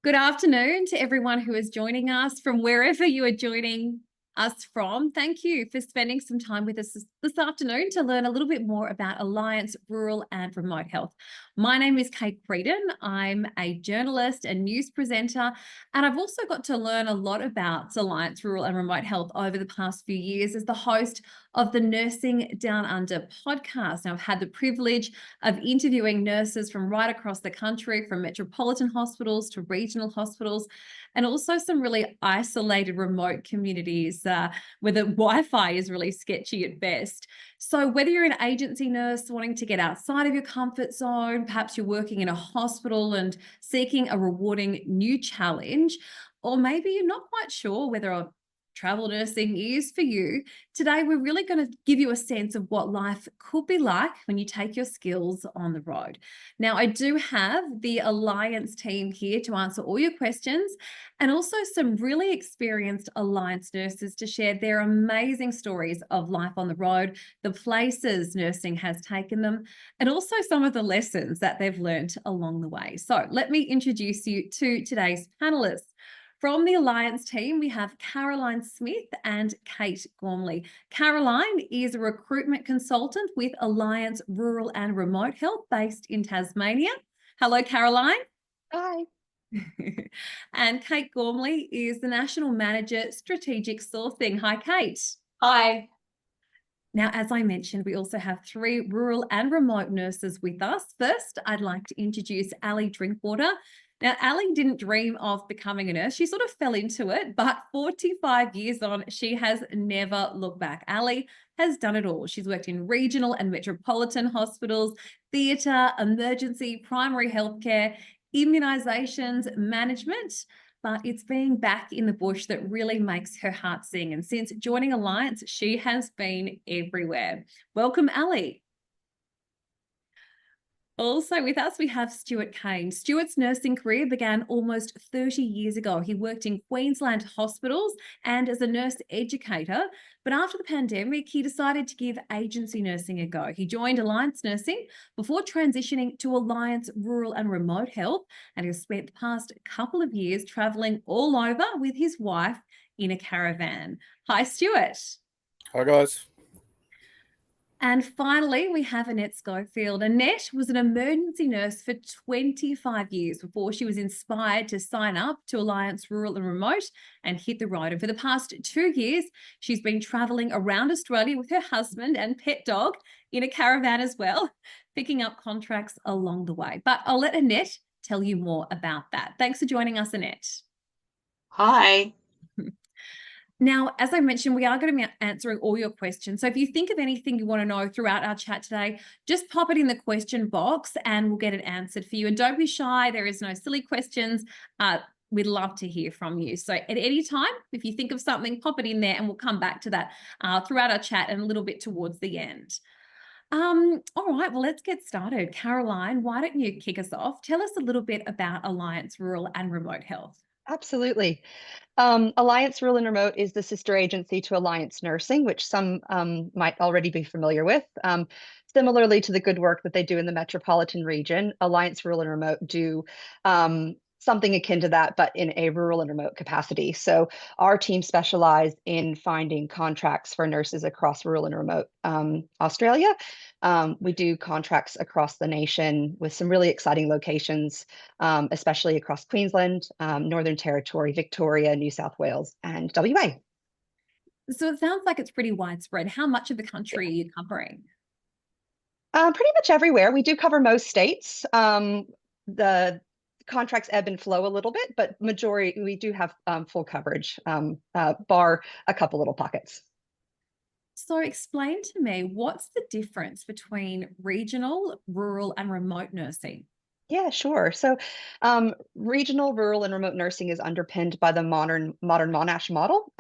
Good afternoon to everyone who is joining us from wherever you are joining us from. Thank you for spending some time with us this afternoon to learn a little bit more about Alliance Rural and Remote Health. My name is Kate Creedon. I'm a journalist and news presenter, and I've also got to learn a lot about Alliance Rural and Remote Health over the past few years as the host of the Nursing Down Under podcast. Now, I've had the privilege of interviewing nurses from right across the country, from metropolitan hospitals to regional hospitals, and also some really isolated remote communities where the Wi-Fi is really sketchy at best. So whether you're an agency nurse wanting to get outside of your comfort zone, perhaps you're working in a hospital and seeking a rewarding new challenge, or maybe you're not quite sure whether a travel nursing is for you, today we're really going to give you a sense of what life could be like when you take your skills on the road. Now, I do have the Alliance team here to answer all your questions, and also some really experienced Alliance nurses to share their amazing stories of life on the road, the places nursing has taken them, and also some of the lessons that they've learned along the way. So let me introduce you to today's panelists. From the Alliance team, we have Caroline Smith and Kate Gormley. Caroline is a recruitment consultant with Alliance Rural and Remote Health based in Tasmania. Hello, Caroline. Hi. And Kate Gormley is the National Manager, Strategic Sourcing. Hi, Kate. Hi. Now, as I mentioned, we also have three rural and remote nurses with us. First, I'd like to introduce Ali Drinkwater. Now, Ali didn't dream of becoming a nurse. She sort of fell into it, but 45 years on, she has never looked back. Ali has done it all. She's worked in regional and metropolitan hospitals, theatre, emergency, primary healthcare, immunisations, management. But it's being back in the bush that really makes her heart sing. And since joining Alliance, she has been everywhere. Welcome, Ali. Also with us, we have Stuart Kane. Stuart's nursing career began almost 30 years ago. He worked in Queensland hospitals and as a nurse educator. But after the pandemic, he decided to give agency nursing a go. He joined Alliance Nursing before transitioning to Alliance Rural and Remote Health, and has spent the past couple of years travelling all over with his wife in a caravan. Hi, Stuart. Hi, guys. And finally, we have Annette Schofield. Annette was an emergency nurse for 25 years before she was inspired to sign up to Alliance Rural and Remote and hit the road. And for the past 2 years, she's been travelling around Australia with her husband and pet dog in a caravan as well, picking up contracts along the way. But I'll let Annette tell you more about that. Thanks for joining us, Annette. Hi. Now, as I mentioned, we are going to be answering all your questions. So if you think of anything you want to know throughout our chat today, just pop it in the question box and we'll get it answered for you. And don't be shy. There is no silly questions. We'd love to hear from you. So at any time, if you think of something, pop it in there and we'll come back to that throughout our chat and a little bit towards the end. All right, well, let's get started. Caroline, why don't you kick us off? Tell us a little bit about Alliance Rural and Remote Health. Absolutely. Alliance Rural and Remote is the sister agency to Alliance Nursing, which some might already be familiar with. Similarly to the good work that they do in the metropolitan region, Alliance Rural and Remote do something akin to that, but in a rural and remote capacity. So our team specialized in finding contracts for nurses across rural and remote Australia. We do contracts across the nation with some really exciting locations, especially across Queensland, Northern Territory, Victoria, New South Wales, and WA. So it sounds like it's pretty widespread. How much of the country are you covering? Pretty much everywhere. We do cover most states. The contracts ebb and flow a little bit, but majority, we do have full coverage, bar a couple little pockets. So explain to me, what's the difference between regional, rural, and remote nursing? Yeah, sure. So regional, rural, and remote nursing is underpinned by the modern Monash model,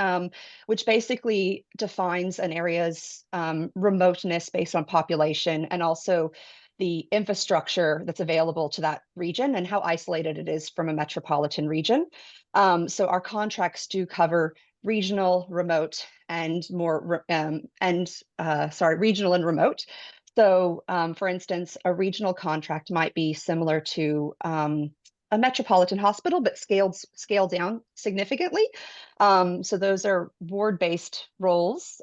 which basically defines an area's remoteness based on population and also the infrastructure that's available to that region and how isolated it is from a metropolitan region. So our contracts do cover regional, remote, and regional and remote. So, for instance, a regional contract might be similar to a metropolitan hospital, but scaled down significantly. So those are ward-based roles,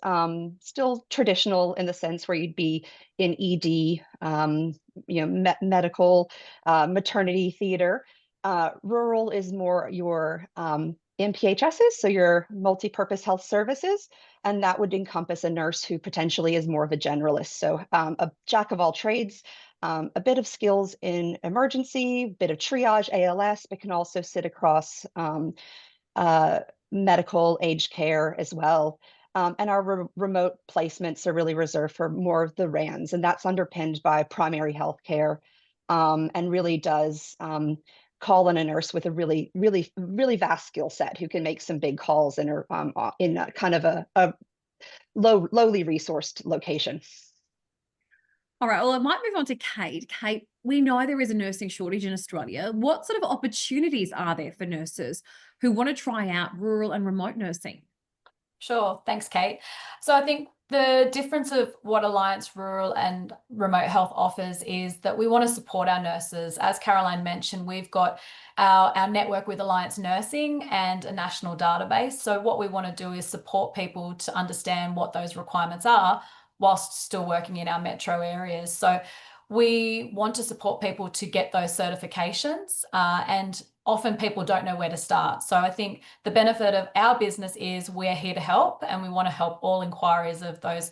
still traditional in the sense where you'd be in ED, medical, maternity theater. Rural is more your MPHSs, so your multi-purpose health services, and that would encompass a nurse who potentially is more of a generalist. So a jack of all trades, a bit of skills in emergency, bit of triage, ALS, but can also sit across uh, medical aged care as well. And our remote placements are really reserved for more of the RANs, and that's underpinned by primary health care, and really does call on a nurse with a really vast skill set who can make some big calls in a kind of a lowly resourced location. All right, well, I might move on to Kate. Kate, we know there is a nursing shortage in Australia. What sort of opportunities are there for nurses who want to try out rural and remote nursing? Sure. Thanks, Kate. So I think the difference of what Alliance Rural and Remote Health offers is that we want to support our nurses. As Caroline mentioned, we've got our network with Alliance Nursing and a national database. So what we want to do is support people to understand what those requirements are whilst still working in our metro areas. So we want to support people to get those certifications, and often people don't know where to start. So I think the benefit of our business is we're here to help, and we want to help all inquiries of those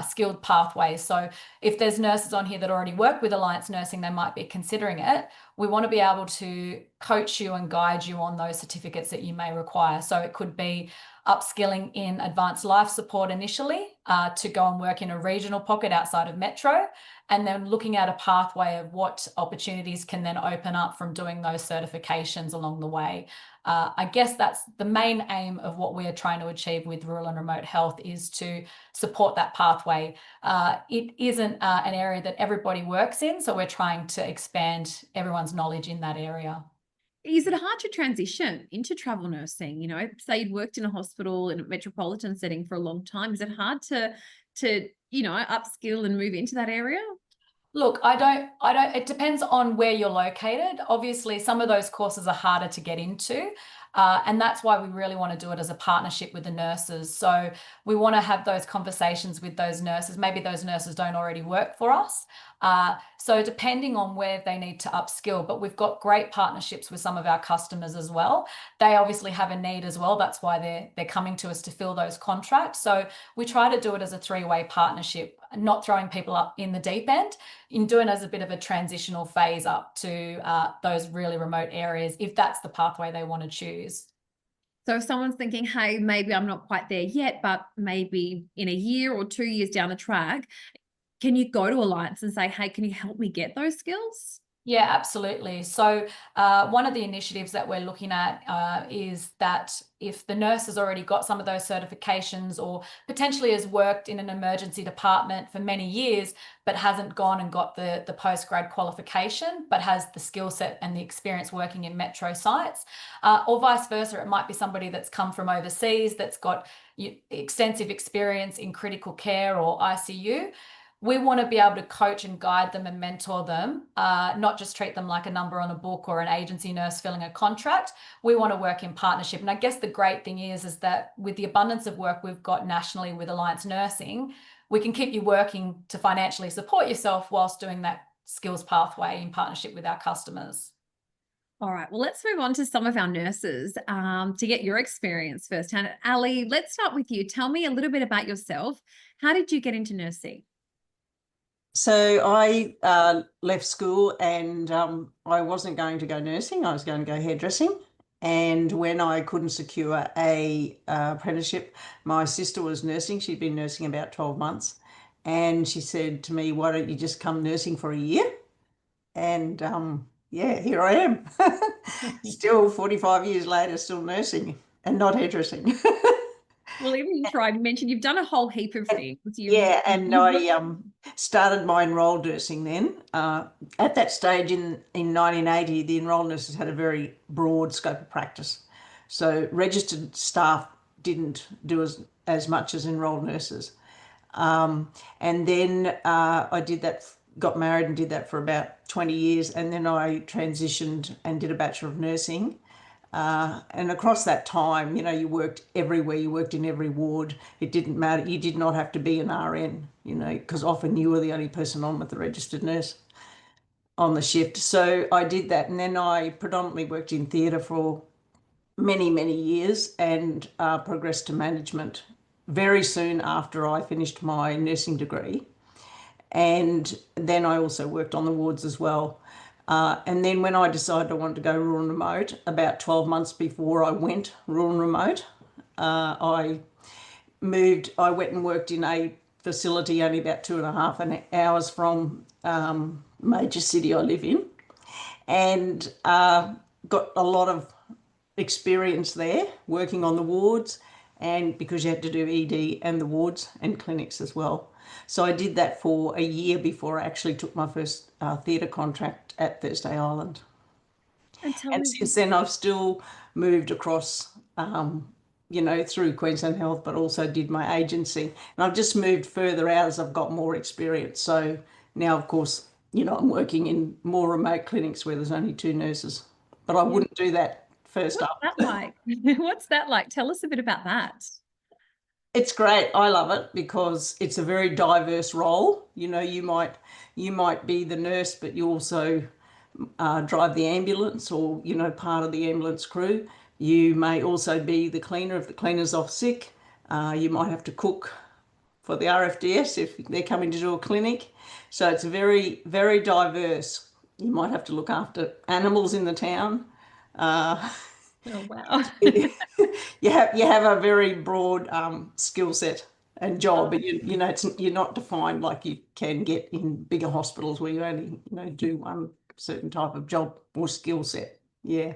skilled pathways. So if there's nurses on here that already work with Alliance Nursing, they might be considering it. We want to be able to coach you and guide you on those certificates that you may require. So it could be upskilling in advanced life support initially, to go and work in a regional pocket outside of metro, and then looking at a pathway of what opportunities can then open up from doing those certifications along the way. I guess that's the main aim of what we are trying to achieve with rural and remote health, is to support that pathway. It isn't an area that everybody works in, so we're trying to expand everyone's knowledge in that area. Is it hard to transition into travel nursing? You know, say you'd worked in a hospital in a metropolitan setting for a long time. Is it hard to upskill and move into that area? Look, it depends on where you're located. Obviously, some of those courses are harder to get into. And that's why we really want to do it as a partnership with the nurses. So we want to have those conversations with those nurses. Maybe those nurses don't already work for us. So depending on where they need to upskill, but we've got great partnerships with some of our customers as well. They obviously have a need as well. That's why they're coming to us to fill those contracts. So we try to do it as a three-way partnership, not throwing people up in the deep end, in doing as a bit of a transitional phase up to those really remote areas, if that's the pathway they want to choose. So if someone's thinking, hey, maybe I'm not quite there yet, but maybe in a year or 2 years down the track, can you go to Alliance and say, hey, can you help me get those skills? Yeah, absolutely. So one of the initiatives that we're looking at is that if the nurse has already got some of those certifications, or potentially has worked in an emergency department for many years, but hasn't gone and got the postgrad qualification, but has the skill set and the experience working in metro sites, or vice versa, it might be somebody that's come from overseas that's got extensive experience in critical care or ICU. We want to be able to coach and guide them and mentor them, not just treat them like a number on a book or an agency nurse filling a contract. We want to work in partnership. And I guess the great thing is that with the abundance of work we've got nationally with Alliance Nursing, we can keep you working to financially support yourself whilst doing that skills pathway in partnership with our customers. All right, well, let's move on to some of our nurses to get your experience firsthand. Ali, let's start with you. Tell me a little bit about yourself. How did you get into nursing? So I left school, and I wasn't going to go nursing. I was going to go hairdressing. And when I couldn't secure a apprenticeship, my sister was nursing. She'd been nursing about 12 months. And she said to me, why don't you just come nursing for a year? And yeah, here I am. Still 45 years later, still nursing and not hairdressing. Well, even you tried, mentioned you've done a whole heap of things. Yeah, and I started my enrolled nursing then. At that stage in 1980, the enrolled nurses had a very broad scope of practice. So registered staff didn't do as much as enrolled nurses. And then I did that got married and did that for about 20 years, and then I transitioned and did a Bachelor of Nursing. And across that time, you know, you worked everywhere, you worked in every ward. It didn't matter. You did not have to be an RN, you know, because often you were the only person on with the registered nurse on the shift. So I did that. And then I predominantly worked in theatre for many, many years and progressed to management very soon after I finished my nursing degree. And then I also worked on the wards as well. And then when I decided I wanted to go rural and remote, about 12 months before I went rural and remote, I went and worked in a facility only about 2.5 hours from major city I live in, and got a lot of experience there working on the wards, and because you had to do ED and the wards and clinics as well. So I did that for a year before I actually took my first theatre contract at Thursday Island. And tell And me, since then, I've still moved across, you know, through Queensland Health, but also did my agency. And I've just moved further out as I've got more experience. So now, of course, you know, I'm working in more remote clinics where there's only 2 nurses. But I wouldn't do that first what's up. that like? What's that like? Tell us a bit about that. It's great. I love it because it's a very diverse role. You know, you might be the nurse, but you also drive the ambulance, or, you know, part of the ambulance crew. You may also be the cleaner if the cleaner's off sick. You might have to cook for the RFDS if they're coming to do a clinic. So it's very, very diverse. You might have to look after animals in the town. Oh, wow. You have a very broad skill set and job, but you know, you're not defined like you can get in bigger hospitals where you only, you know, do one certain type of job or skill set. Yeah.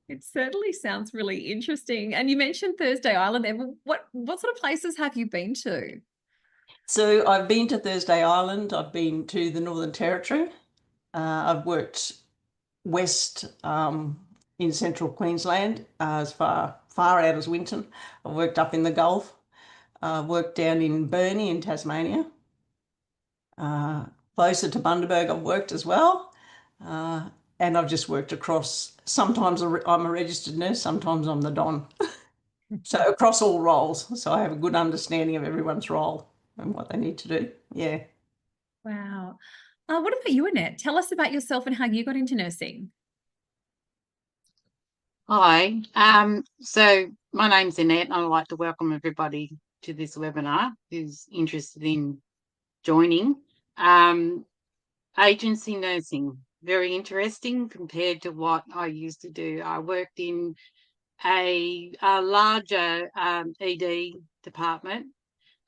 It certainly sounds really interesting. And you mentioned Thursday Island there. What sort of places have you been to? So I've been to Thursday Island. I've been to the Northern Territory. I've worked west in central Queensland, as far out as Winton. I've worked up in the Gulf. Worked down in Burnie in Tasmania. Closer to Bundaberg I've worked as well. And I've just worked across, sometimes I'm a registered nurse, sometimes I'm the Don. So across all roles. So I have a good understanding of everyone's role and what they need to do. Yeah. Wow. What about you, Annette? Tell us about yourself and how you got into nursing. Hi, so my name's Annette, and I'd like to welcome everybody to this webinar who's interested in joining. Agency nursing, very interesting compared to what I used to do. I worked in a larger ED department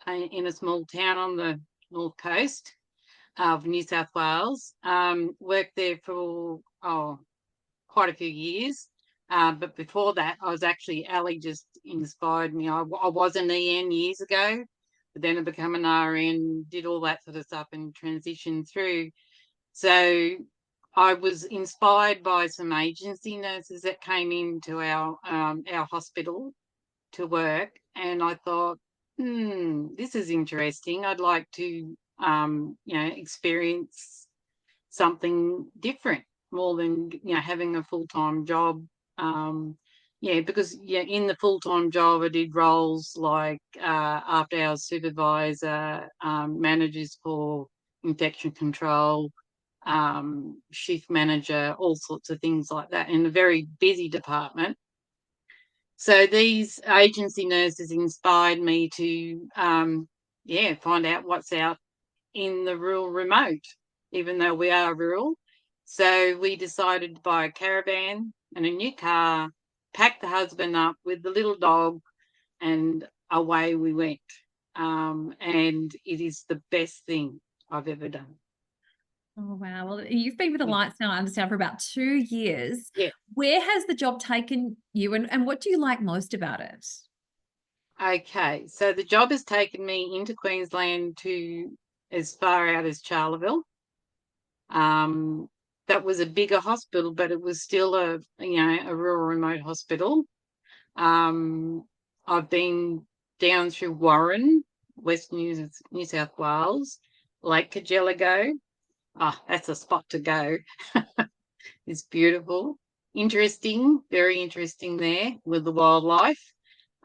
in a small town on the north coast of New South Wales. Worked there for quite a few years. But before that, I was actually, Ali just inspired me. I was an EN years ago, but then I became an RN, did all that sort of stuff and transitioned through. So I was inspired by some agency nurses that came into our hospital to work. And I thought, this is interesting. I'd like to, you know, experience something different more than, you know, having a full-time job. Because in the full-time job I did roles like after hours supervisor, managers for infection control, shift manager, all sorts of things like that in a very busy department. So these agency nurses inspired me to find out what's out in the rural remote, even though we are rural. So we decided to buy a caravan and a new car, pack the husband up with the little dog, and away we went. And it is the best thing I've ever done. Oh, wow. Well, you've been with Alliance now, I understand, for about 2 years. Yeah. Where has the job taken you, and what do you like most about it? Okay, so the job has taken me into Queensland to as far out as Charleville. That was a bigger hospital, but it was still a rural remote hospital. I've been down through Warren, West New South Wales, Lake Cargelligo, that's a spot to go. It's beautiful, interesting, very interesting there with the wildlife.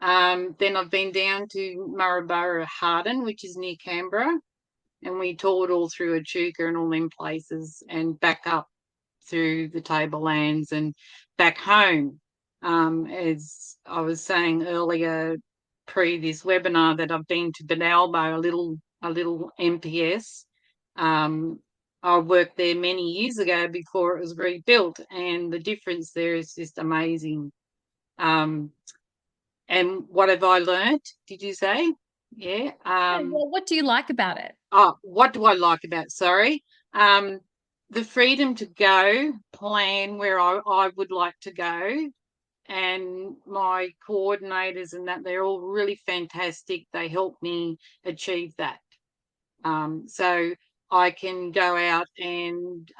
Then I've been down to Maryborough Harden, which is near Canberra, and we toured all through Echuca and all them places, and back up through the Tablelands and back home. As I was saying earlier, pre this webinar, that I've been to Benalbo, a little MPS. I worked there many years ago before it was rebuilt, and the difference there is just amazing. And what have I learnt? Did you say? Yeah. Well, what do you like about it? What do I like about it? Sorry. The freedom to go, plan where I would like to go, and my coordinators and that, they're all really fantastic. They help me achieve that. So I can go out and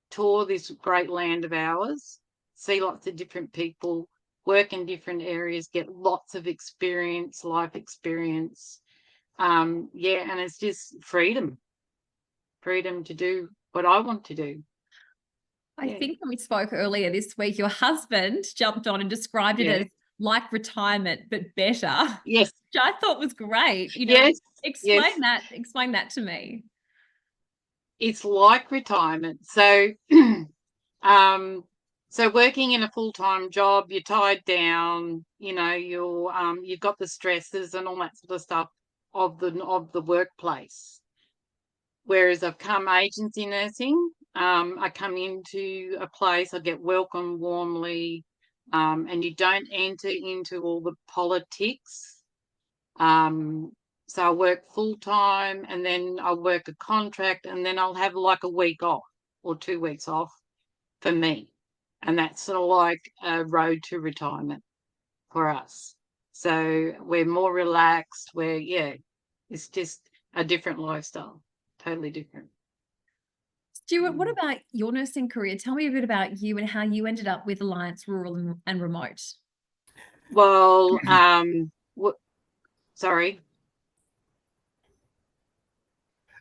tour this great land of ours, see lots of different people, work in different areas, get lots of experience, life experience. And it's just freedom to do what I want to do. I think when we spoke earlier this week, your husband jumped on and described it as like retirement, but better. Yes. Which I thought was great. Explain that to me. It's like retirement. So, so working in a full-time job, you're tied down, you've got the stresses and all that sort of stuff of the workplace. Whereas I've come agency nursing, I come into a place, I get welcomed warmly, and you don't enter into all the politics. So I work full time, and then I'll work a contract, and then I'll have like a week off or 2 weeks off for me. And that's sort of like a road to retirement for us. So we're more relaxed, it's just a different lifestyle, totally different. Stuart, what about your nursing career? Tell me a bit about you and how you ended up with Alliance Rural and Remote. Well, sorry.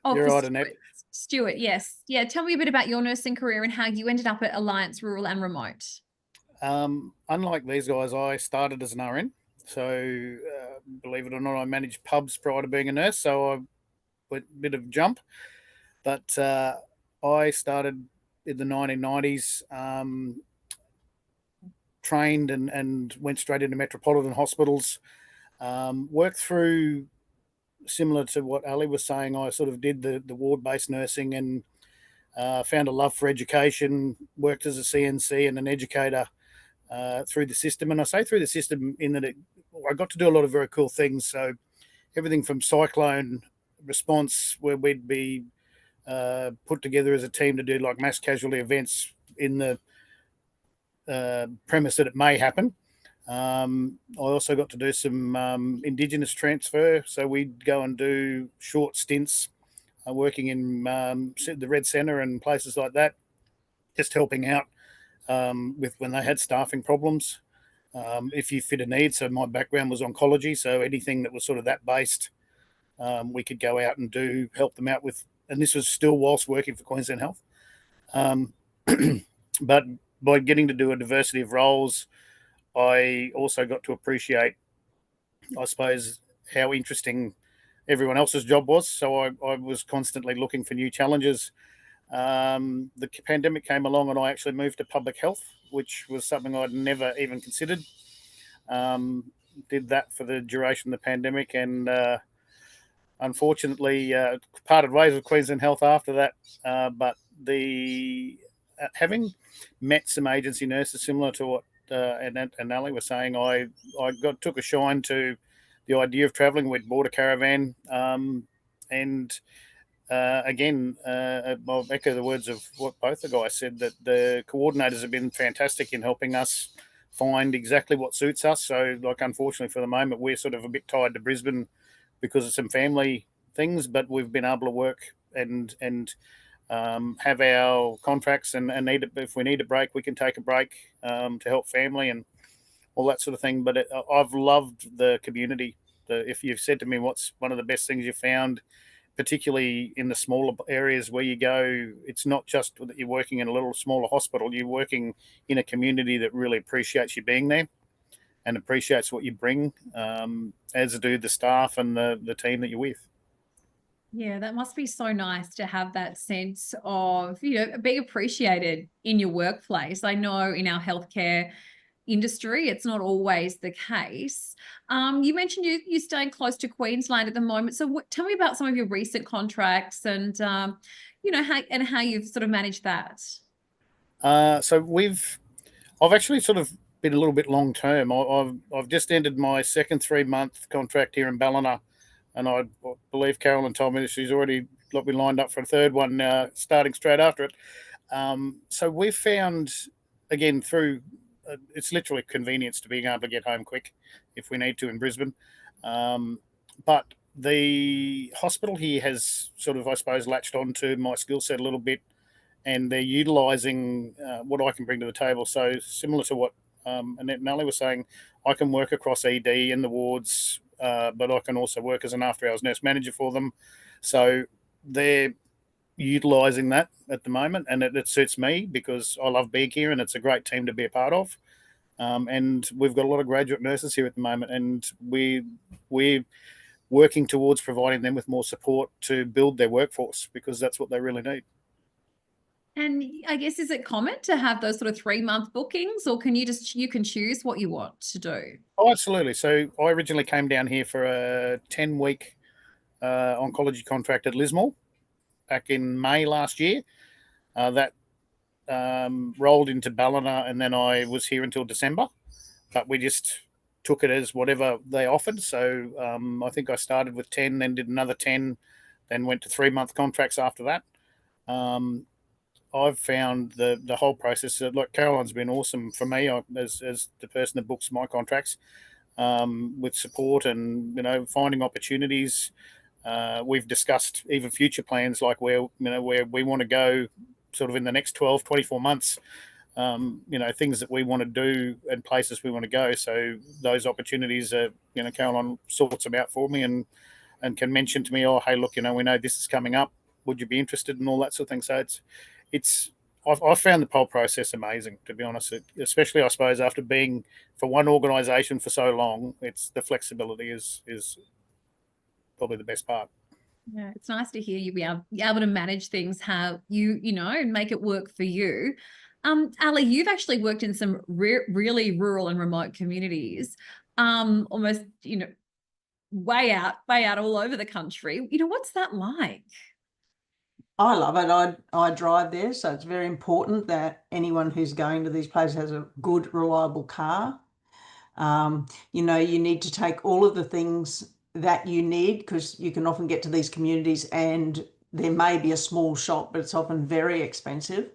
Oh, You're right, Annette. Stuart, yes. Yeah, tell me a bit about your nursing career and how you ended up at Alliance Rural and Remote. Unlike these guys, I started as an RN. So, believe it or not, I managed pubs prior to being a nurse. So I went a bit of a jump. But I started in the 1990s, trained and went straight into metropolitan hospitals. Worked through, similar to what Ali was saying, I sort of did the ward-based nursing and found a love for education, worked as a CNC and an educator through the system. And I say through the system in that I got to do a lot of very cool things. So everything from cyclone response, where we'd be put together as a team to do like mass casualty events in the premise that it may happen. I also got to do some Indigenous transfer. So we'd go and do short stints working in the Red Centre and places like that, just helping out with when they had staffing problems. If you fit a need, so my background was oncology, so anything that was sort of that based, we could go out and help them out with, and this was still whilst working for Queensland Health. But by getting to do a diversity of roles, I also got to appreciate, I suppose, how interesting everyone else's job was. So I was constantly looking for new challenges. The pandemic came along and I actually moved to public health, which was something I'd never even considered. Did that for the duration of the pandemic, and unfortunately parted ways with Queensland Health after that. But having met some agency nurses similar to what and Ali was saying, I took a shine to the idea of travelling. We'd bought a caravan, and again, I'll echo the words of what both the guys said, that the coordinators have been fantastic in helping us find exactly what suits us. So, like, unfortunately for the moment, we're sort of a bit tied to Brisbane because of some family things, but we've been able to work and have our contracts and if we need a break, we can take a break to help family and all that sort of thing. But I've loved the community. If you've said to me what's one of the best things you found particularly in the smaller areas where you go, it's not just that you're working in a little smaller hospital, you're working in a community that really appreciates you being there and appreciates what you bring, as do the staff and the team that you're with. Yeah, that must be so nice to have that sense of, being appreciated in your workplace. I know in our healthcare industry, it's not always the case. You mentioned you're staying close to Queensland at the moment. So tell me about some of your recent contracts and, how you've sort of managed that. I've actually sort of been a little bit long term. I've just ended my second 3-month contract here in Ballina, and I believe Carolyn told me that she's already got me lined up for a third one starting straight after it. So we've found, again, through it's literally convenience to being able to get home quick if we need to in Brisbane. But the hospital here has sort of, I suppose, latched onto my skill set a little bit, and they're utilising what I can bring to the table. So similar to what Annette and Ali were saying, I can work across ED in the wards, but I can also work as an after-hours nurse manager for them. So they're utilising that at the moment, and it suits me because I love being here, and it's a great team to be a part of. And we've got a lot of graduate nurses here at the moment, and we're working towards providing them with more support to build their workforce, because that's what they really need. And I guess, is it common to have those sort of 3-month bookings, or can you can choose what you want to do? Oh, absolutely. So I originally came down here for a 10-week oncology contract at Lismore back in May last year. That rolled into Ballina, and then I was here until December. But we just took it as whatever they offered. So I think I started with 10, then did another 10, then went to 3-month contracts after that. I've found the whole process, like Caroline's been awesome for me as the person that books my contracts, with support and, finding opportunities. We've discussed even future plans, like where we want to go sort of in the next 12, 24 months, things that we want to do and places we want to go. So those opportunities are, Caroline sorts them out for me and can mention to me, oh, hey, look, we know this is coming up. Would you be interested in all that sort of thing? So I've found the whole process amazing, to be honest, especially, I suppose, after being for one organisation for so long. It's the flexibility is probably the best part. Yeah, it's nice to hear you be able to manage things how and make it work for you. Ali, you've actually worked in some really rural and remote communities, almost, way out all over the country. What's that like? I love it. I drive there, so it's very important that anyone who's going to these places has a good, reliable car. You need to take all of the things that you need, because you can often get to these communities and there may be a small shop, but it's often very expensive.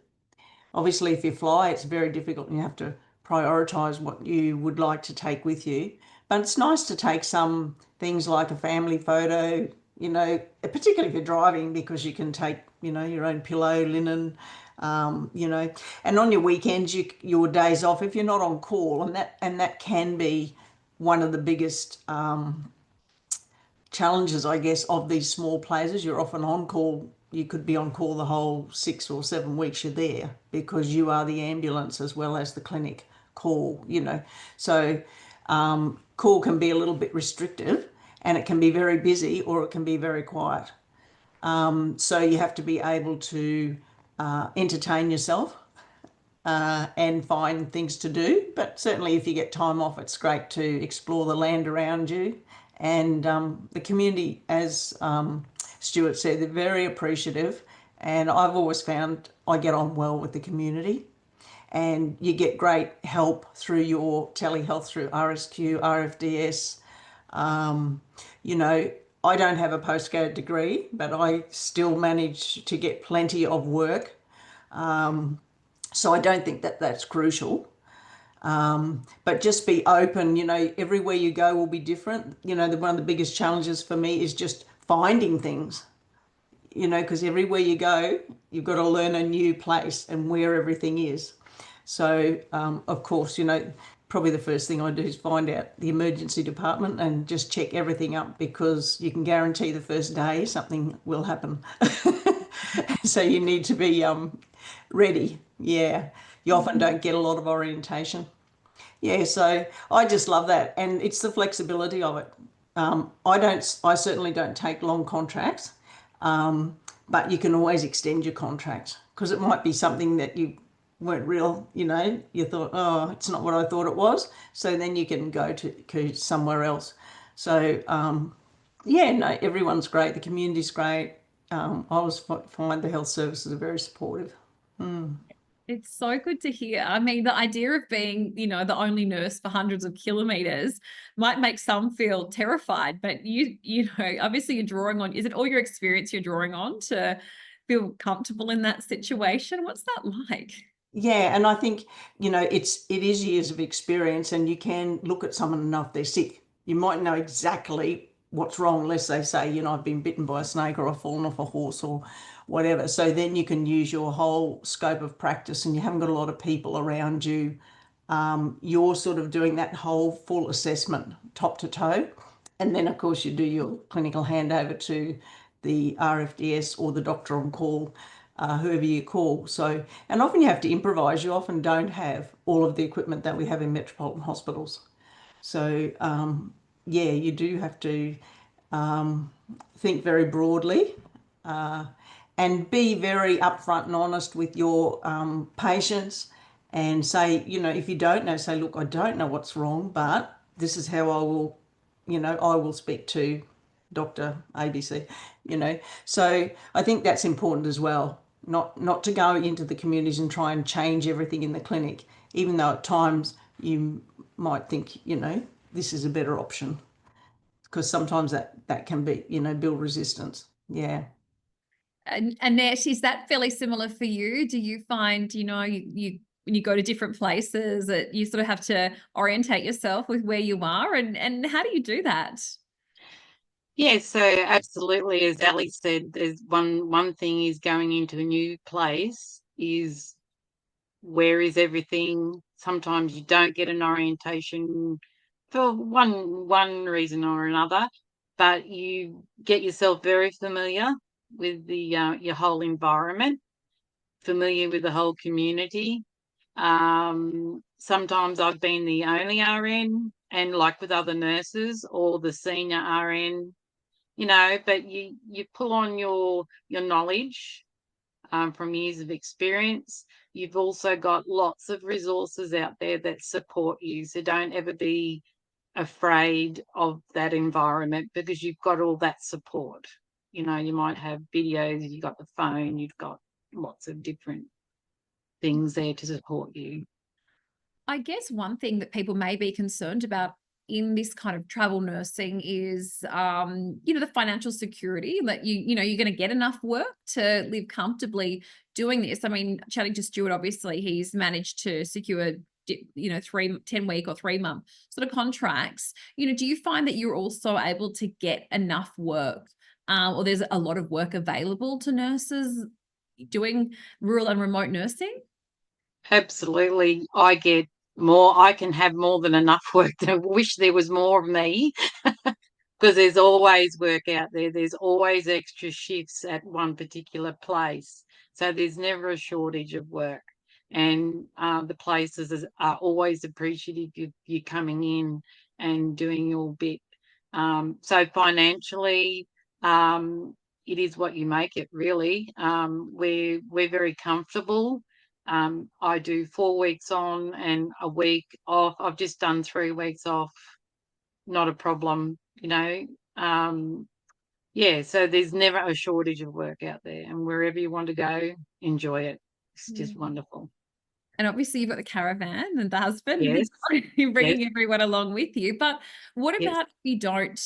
Obviously, if you fly, it's very difficult and you have to prioritise what you would like to take with you. But it's nice to take some things like a family photo, particularly if you're driving, because you can take, your own pillow, linen, and on your weekends, your days off, if you're not on call, and that can be one of the biggest challenges, I guess, of these small places. You're often on call. You could be on call the whole 6 or 7 weeks you're there, because you are the ambulance as well as the clinic call, So call can be a little bit restrictive, and it can be very busy or it can be very quiet. So you have to be able to entertain yourself and find things to do. But certainly if you get time off, it's great to explore the land around you. And the community, as Stuart said, they're very appreciative. And I've always found I get on well with the community. And you get great help through your telehealth, through RSQ, RFDS. I don't have a postgrad degree, but I still manage to get plenty of work. So I don't think that that's crucial. But just be open, everywhere you go will be different. One of the biggest challenges for me is just finding things, because everywhere you go, you've got to learn a new place and where everything is. So, of course, probably the first thing I do is find out the emergency department and just check everything up, because you can guarantee the first day something will happen. So you need to be ready. Yeah, you often don't get a lot of orientation. Yeah, so I just love that, and it's the flexibility of it. I certainly don't take long contracts, but you can always extend your contract, because it might be something that you weren't real, you thought, oh, it's not what I thought it was. So then you can go to somewhere else. So, yeah, no, everyone's great. The community's great. I always find the health services are very supportive. It's so good to hear. I mean, the idea of being, the only nurse for hundreds of kilometers might make some feel terrified, but obviously you're drawing on, is it all your experience you're drawing on to feel comfortable in that situation? What's that like? Yeah, and I think, it is years of experience, and you can look at someone and know if they're sick. You might know exactly what's wrong, unless they say, I've been bitten by a snake, or I've fallen off a horse, or whatever. So then you can use your whole scope of practice, and you haven't got a lot of people around you. You're sort of doing that whole full assessment, top to toe. And then, of course, you do your clinical handover to the RFDS or the doctor on call, whoever you call. So, and often you have to improvise. You often don't have all of the equipment that we have in metropolitan hospitals. So, yeah, you do have to think very broadly, and be very upfront and honest with your patients, and say, if you don't know, say, look, I don't know what's wrong, but this is how I will speak to Dr. ABC, So I think that's important as well, not to go into the communities and try and change everything in the clinic, even though at times you might think, this is a better option, because sometimes that can be, build resistance. Yeah. And Annette, is that fairly similar for you? Do you find, you when you go to different places, that you sort of have to orientate yourself with where you are, and how do you do that? Yeah, so absolutely, as Ali said, there's one thing is going into a new place is, where is everything? Sometimes you don't get an orientation for one reason or another, but you get yourself very familiar with your whole environment, familiar with the whole community. Sometimes I've been the only RN, and like with other nurses, or the senior RN, but you pull on your knowledge from years of experience. You've also got lots of resources out there that support you, so don't ever be afraid of that environment, because you've got all that support. You might have videos, you've got the phone, you've got lots of different things there to support you. I guess one thing that people may be concerned about in this kind of travel nursing is, the financial security that you're going to get enough work to live comfortably doing this. I mean, chatting to Stuart, obviously he's managed to secure 10-week or 3-month sort of contracts. Do you find that you're also able to get enough work, or there's a lot of work available to nurses doing rural and remote nursing? Absolutely. I can have more than enough work. I wish there was more of me, because there's always work out there. There's always extra shifts at one particular place. So there's never a shortage of work. And the places are always appreciative of you coming in and doing your bit. So financially, it is what you make it, really. We're very comfortable. I do 4 weeks on and a week off. I've just done 3 weeks off. Not a problem, Yeah, so there's never a shortage of work out there, and wherever you want to go, enjoy it. It's just wonderful. And obviously you've got the caravan and the husband, Yes. you're bringing Yes. everyone along with you. But what Yes. about if you don't,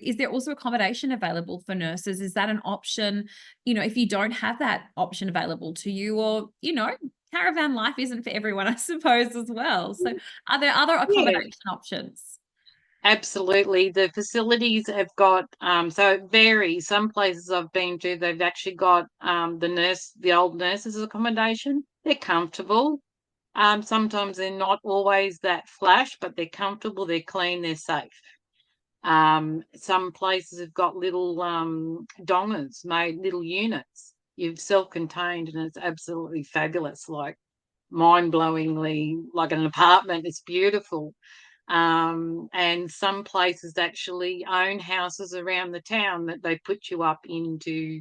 is there also accommodation available for nurses? Is that an option, if you don't have that option available to you, or, caravan life isn't for everyone, I suppose, as well. So are there other accommodation options? Absolutely. The facilities have got, so it varies. Some places I've been to, they've actually got the old nurses' accommodation. They're comfortable. Sometimes they're not always that flash, but they're comfortable, they're clean, they're safe. Some places have got little dongers made, little units. You've self-contained, and it's absolutely fabulous, like mind-blowingly, like an apartment. It's beautiful. And some places actually own houses around the town that they put you up into,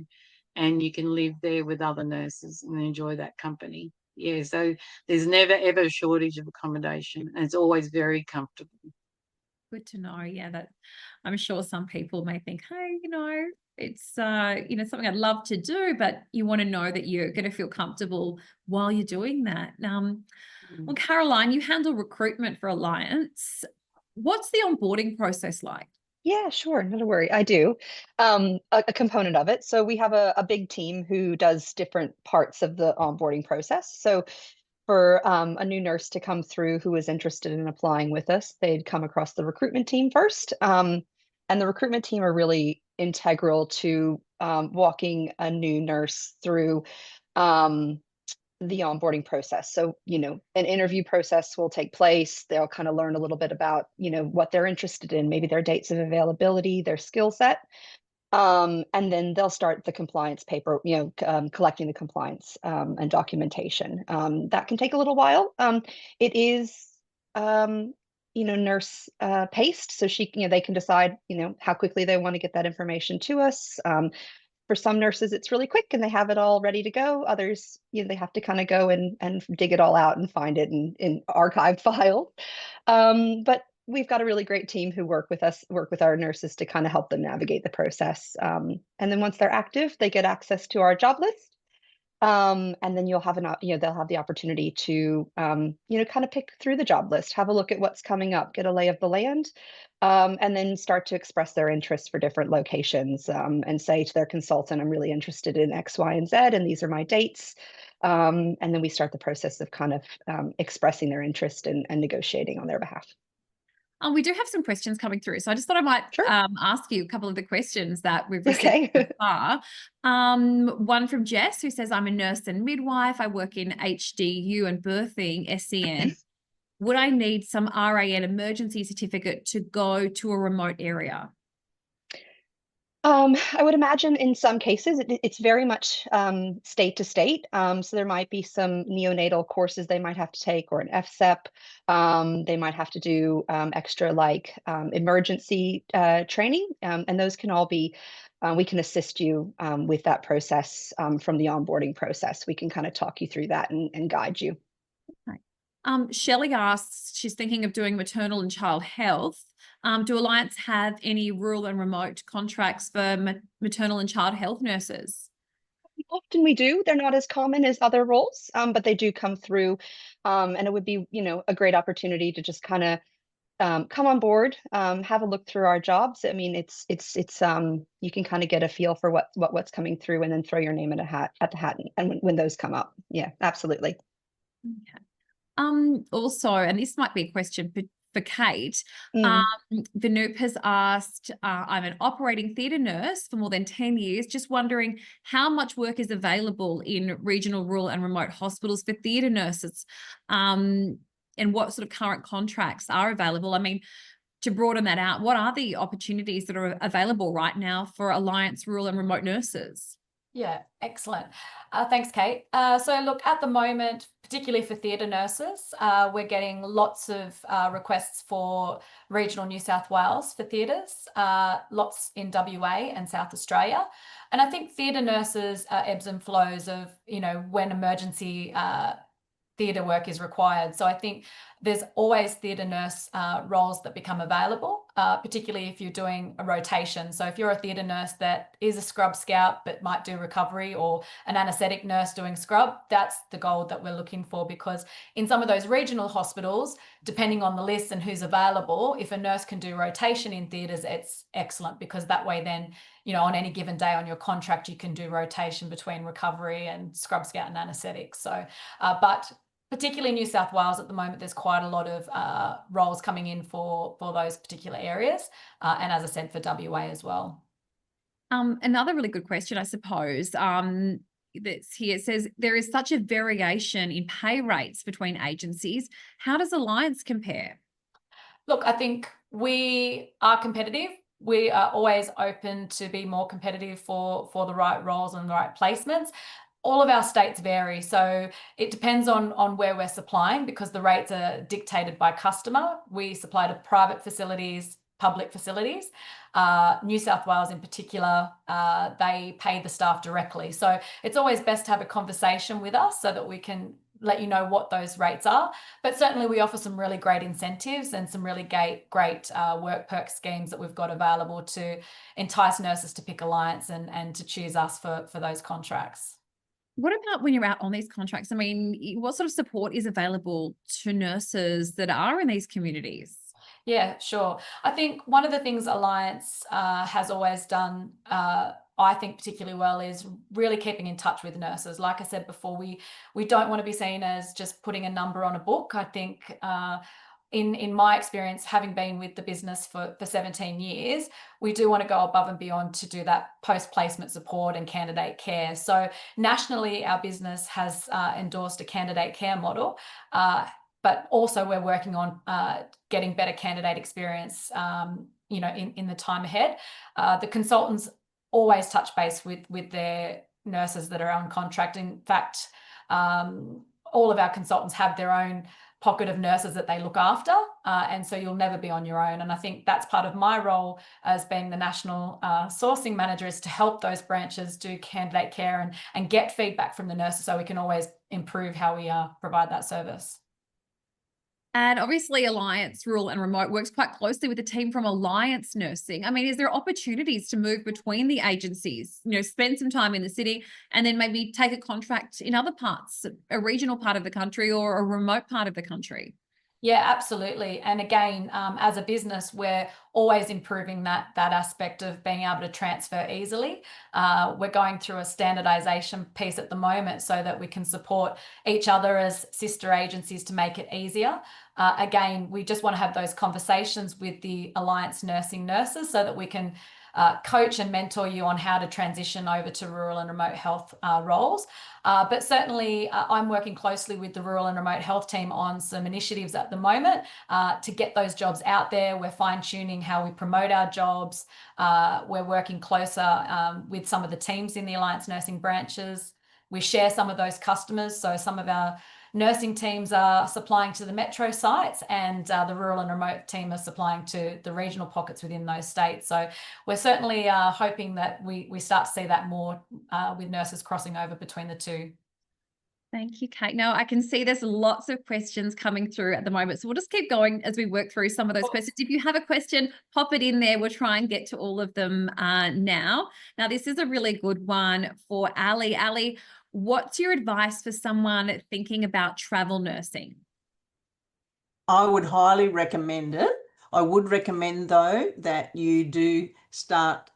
and you can live there with other nurses and enjoy that company. Yeah, so there's never ever a shortage of accommodation, and it's always very comfortable. Good to know. Yeah, that I'm sure some people may think, hey, it's something I'd love to do, but you want to know that you're going to feel comfortable while you're doing that. Well, Caroline, you handle recruitment for Alliance. What's the onboarding process like? Yeah, sure. Not a worry. I do. A component of it. So we have a big team who does different parts of the onboarding process. So for a new nurse to come through who is interested in applying with us, they'd come across the recruitment team first. And the recruitment team are really integral to walking a new nurse through the onboarding process. So, an interview process will take place. They'll kind of learn a little bit about, what they're interested in, maybe their dates of availability, their skill set. And then they'll start the compliance paper, collecting the compliance and documentation. That can take a little while. It is, nurse paced, so they can decide, how quickly they want to get that information to us. For some nurses, it's really quick and they have it all ready to go. Others, they have to kind of go and dig it all out and find it in archive files. But we've got a really great team who work with our nurses to kind of help them navigate the process. And then once they're active, they get access to our job list. And then they'll have the opportunity to, kind of pick through the job list, have a look at what's coming up, get a lay of the land, and then start to express their interest for different locations, and say to their consultant, I'm really interested in X, Y, and Z, and these are my dates. And then we start the process of kind of expressing their interest and negotiating on their behalf. We do have some questions coming through, so I just thought I might Sure. ask you a couple of the questions that we've received Okay. so far. One from Jess, who says, I'm a nurse and midwife. I work in HDU and birthing, SEN. Would I need some RAN emergency certificate to go to a remote area? I would imagine in some cases it's very much state to state. So there might be some neonatal courses they might have to take, or an FSEP. They might have to do extra emergency training, and those can all be. We can assist you with that process from the onboarding process. We can kind of talk you through that and guide you. Okay. Shelley asks, she's thinking of doing maternal and child health. Do Alliance have any rural and remote contracts for maternal and child health nurses? Often we do. They're not as common as other roles, but they do come through. And it would be, a great opportunity to just kind of come on board, have a look through our jobs. I mean, it's you can kind of get a feel for what's coming through, and then throw your name in at the hat, and when those come up. Yeah, absolutely. Okay. Also, and this might be a question for Kate, Vanoop has asked, I'm an operating theatre nurse for more than 10 years, just wondering how much work is available in regional, rural and remote hospitals for theatre nurses, and what sort of current contracts are available. I mean, to broaden that out, what are the opportunities that are available right now for Alliance rural and remote nurses? Yeah, excellent. Thanks, Kate. So look, at the moment, particularly for theatre nurses, we're getting lots of requests for regional New South Wales for theatres, lots in WA and South Australia. And I think theatre nurses ebbs and flows of, when emergency theatre work is required. So I think there's always theatre nurse roles that become available, particularly if you're doing a rotation. So if you're a theatre nurse that is a scrub scout but might do recovery, or an anaesthetic nurse doing scrub, that's the goal that we're looking for, because in some of those regional hospitals, depending on the list and who's available, if a nurse can do rotation in theatres, it's excellent, because that way then, on any given day on your contract, you can do rotation between recovery and scrub scout and anaesthetics. So, but particularly in New South Wales at the moment, there's quite a lot of roles coming in for those particular areas. And as I said, for WA as well. Another really good question, I suppose. that's here. It says there is such a variation in pay rates between agencies. How does Alliance compare? Look, I think we are competitive. We are always open to be more competitive for the right roles and the right placements. All of our states vary, so it depends on where we're supplying, because the rates are dictated by customer. We supply to private facilities, public facilities. New South Wales in particular, they pay the staff directly. So it's always best to have a conversation with us so that we can let you know what those rates are. But certainly we offer some really great incentives and some really great work perk schemes that we've got available to entice nurses to pick Alliance and to choose us for those contracts. What about when you're out on these contracts? I mean, what sort of support is available to nurses that are in these communities? Yeah, sure. I think one of the things Alliance has always done, I think particularly well, is really keeping in touch with nurses. Like I said before, we don't want to be seen as just putting a number on a book. I think in my experience, having been with the business for 17 years, we do want to go above and beyond to do that post-placement support and candidate care. So nationally, our business has endorsed a candidate care model, but also we're working on getting better candidate experience, you know, in the time ahead. The consultants always touch base with their nurses that are on contract. In fact, all of our consultants have their own pocket of nurses that they look after, and so you'll never be on your own. And I think that's part of my role as being the national sourcing manager, is to help those branches do candidate care and get feedback from the nurses so we can always improve how we provide that service. And obviously Alliance Rural and Remote works quite closely with the team from Alliance Nursing. I mean, is there opportunities to move between the agencies, you know, spend some time in the city and then maybe take a contract in other parts, a regional part of the country or a remote part of the country? Yeah, absolutely. And again, as a business, we're always improving that aspect of being able to transfer easily. We're going through a standardization piece at the moment so that we can support each other as sister agencies to make it easier. Again, we just want to have those conversations with the Alliance Nursing nurses so that we can coach and mentor you on how to transition over to rural and remote health roles. But certainly I'm working closely with the rural and remote health team on some initiatives at the moment to get those jobs out there. We're fine-tuning how we promote our jobs. We're working closer with some of the teams in the Alliance Nursing branches. We share some of those customers. So some of our nursing teams are supplying to the metro sites, and the rural and remote team are supplying to the regional pockets within those states. So we're certainly hoping that we start to see that more with nurses crossing over between the two. Thank you, Kate. Now, I can see there's lots of questions coming through at the moment, so we'll just keep going as we work through some of those questions. If you have a question, pop it in there. We'll try and get to all of them now. Now, this is a really good one for Ali. Ali, what's your advice for someone thinking about travel nursing? I would highly recommend it. I would recommend, though, that you do start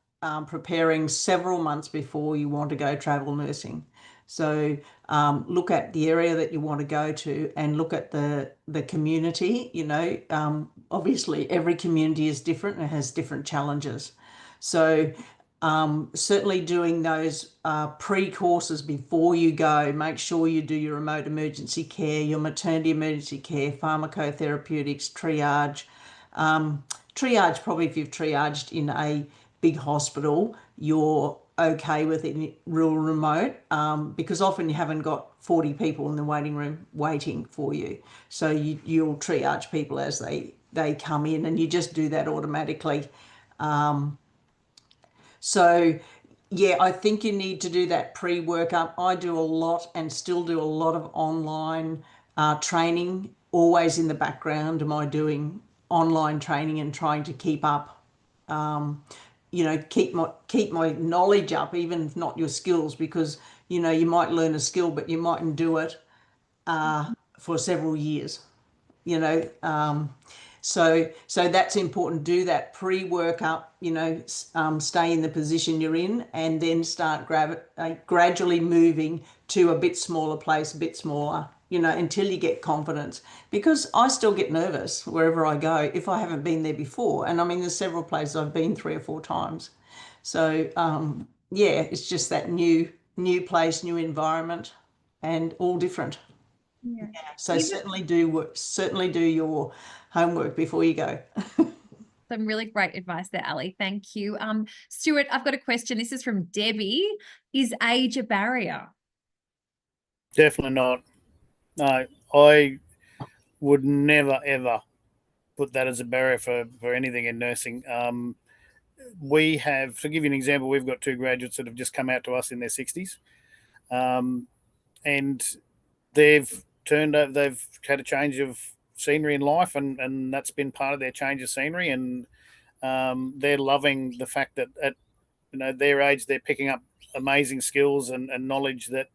preparing several months before you want to go travel nursing. So look at the area that you want to go to and look at the community. You know, obviously every community is different and has different challenges. So certainly doing those pre-courses before you go. Make sure you do your remote emergency care, your maternity emergency care, pharmacotherapeutics, triage. Triage, probably if you've triaged in a big hospital, you're okay with it in rural remote, because often you haven't got 40 people in the waiting room waiting for you. So you'll triage people as they come in, and you just do that automatically. So yeah, I think you need to do that pre-workup. I do a lot and still do a lot of online training. Always in the background am I doing online training and trying to keep up, you know, keep my knowledge up, even if not your skills, because, you know, you might learn a skill, but you mightn't do it for several years, you know. So that's important. Do that pre-workup, you know, stay in the position you're in, and then start gradually moving to a bit smaller place, a bit smaller, you know, until you get confidence. Because I still get nervous wherever I go if I haven't been there before. And I mean, there's several places I've been 3 or 4 times. So yeah, it's just that new new place, new environment, and all different. Yeah. So Even- certainly do your homework before you go. Some really great advice there, Ali. Thank you. Stuart, I've got a question. This is from Debbie. Is age a barrier? Definitely not. No, I would never, ever put that as a barrier for anything in nursing. We have, to give you an example, we've got 2 graduates that have just come out to us in their 60s. And they've had a change of scenery in life, and that's been part of their change of scenery. And they're loving the fact that at their age, they're picking up amazing skills and knowledge that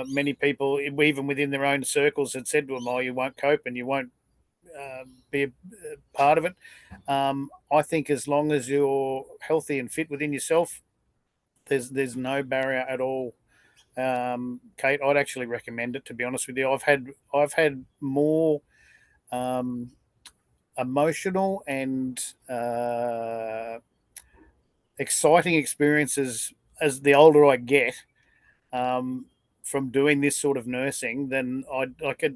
many people, even within their own circles, had said to them, "Oh, you won't cope and you won't be a part of it." I think as long as you're healthy and fit within yourself, there's no barrier at all. Kate, I'd actually recommend it, to be honest with you. I've had more emotional and exciting experiences as the older I get, from doing this sort of nursing than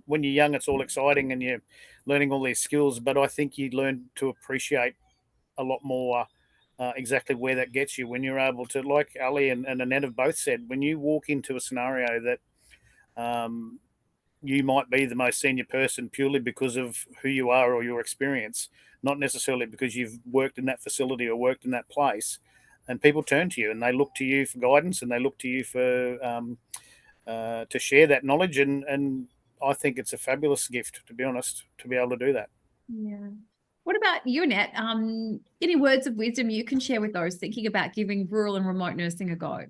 when you're young. It's all exciting and you're learning all these skills, but I think you learn to appreciate a lot more exactly where that gets you when you're able to, like Ali and Annette have both said, when you walk into a scenario that you might be the most senior person purely because of who you are or your experience, not necessarily because you've worked in that facility or worked in that place. And people turn to you and they look to you for guidance, and they look to you for to share that knowledge. And I think it's a fabulous gift, to be honest, to be able to do that. Yeah. What about you, Annette? Any words of wisdom you can share with those thinking about giving rural and remote nursing a go?